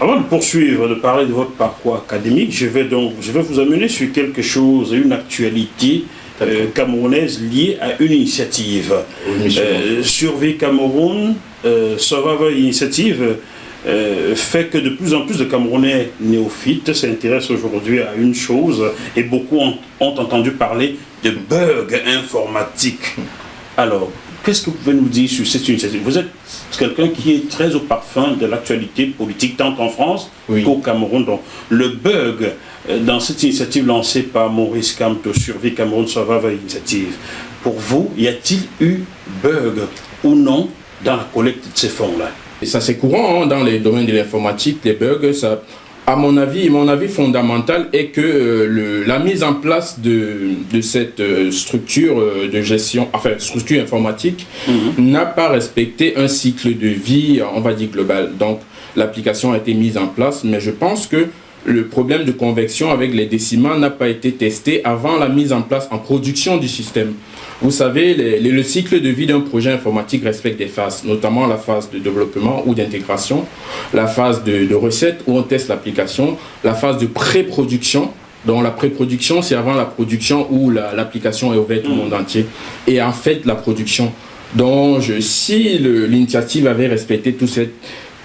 Avant de poursuivre, de parler de votre parcours académique, je vais vous amener sur quelque chose, une actualité camerounaise liée à une initiative. Survie Cameroun, Survivor Initiative, fait que de plus en plus de Camerounais néophytes s'intéressent aujourd'hui à une chose et beaucoup ont entendu parler de bugs informatiques. Alors, qu'est-ce que vous pouvez nous dire sur cette initiative? Vous êtes quelqu'un qui est très au parfum de l'actualité politique, tant en France qu'au Cameroun. Donc, le bug dans cette initiative lancée par Maurice Kamto, Survie Cameroun Survivor Initiative, pour vous, y a-t-il eu bug ou non dans la collecte de ces fonds-là? Et ça c'est courant dans les domaines de l'informatique, les bugs. Ça, à mon avis fondamental est que la mise en place de cette structure de gestion, enfin structure informatique, n'a pas respecté un cycle de vie, on va dire global. Donc l'application a été mise en place, mais je pense que le problème de convection avec les décimales n'a pas été testé avant la mise en place en production du système. Vous savez, le cycle de vie d'un projet informatique respecte des phases, notamment la phase de développement ou d'intégration, la phase de recette où on teste l'application, la phase de pré-production. Donc la pré-production, c'est avant la production où l'application est ouverte au monde entier. Et en fait, la production. Donc si l'initiative avait respecté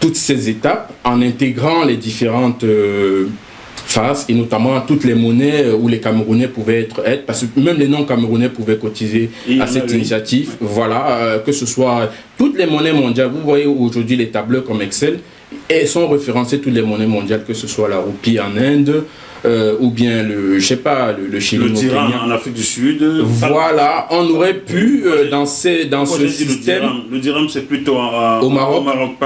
toutes ces étapes en intégrant les différentes phases et notamment toutes les monnaies où les Camerounais pouvaient être parce que même les non-Camerounais pouvaient cotiser à cette initiative. Voilà, que ce soit toutes les monnaies mondiales. Vous voyez aujourd'hui les tableurs comme Excel et sont référencées toutes les monnaies mondiales, que ce soit la roupie en Inde, ou bien le Chili, le dirham en Afrique du Sud. Voilà, on aurait pu dans ce système. Le dirham c'est plutôt au Maroc.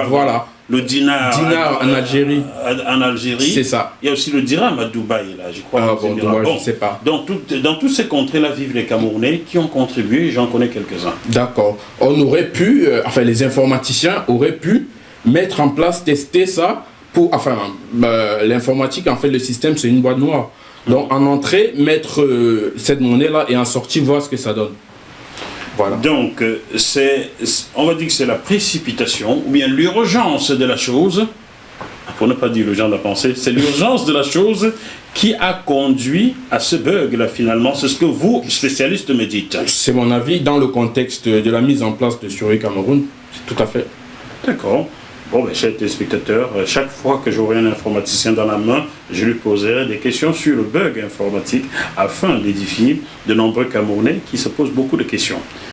Voilà. Le dinar en Algérie. En Algérie. C'est ça. Il y a aussi le dirham à Dubaï, là, je crois. Je ne sais pas. Donc, dans toutes ces contrées-là vivent les Camerounais qui ont contribué, j'en connais quelques-uns. D'accord. On aurait pu, les informaticiens auraient pu mettre en place, tester ça pour, l'informatique, en fait, le système, c'est une boîte noire. Donc, en entrée, mettre cette monnaie-là et en sortie, voir ce que ça donne. Voilà. Donc, on va dire que c'est la précipitation, ou bien l'urgence de la chose, pour ne pas dire le genre de la pensée, c'est l'urgence de la chose qui a conduit à ce bug-là, finalement. C'est ce que vous, spécialistes, me dites. C'est mon avis dans le contexte de la mise en place de Survie Cameroun, tout à fait. D'accord. Bon, chers téléspectateurs, chaque fois que j'aurai un informaticien dans la main, je lui poserai des questions sur le bug informatique afin d'édifier de nombreux Camerounais qui se posent beaucoup de questions.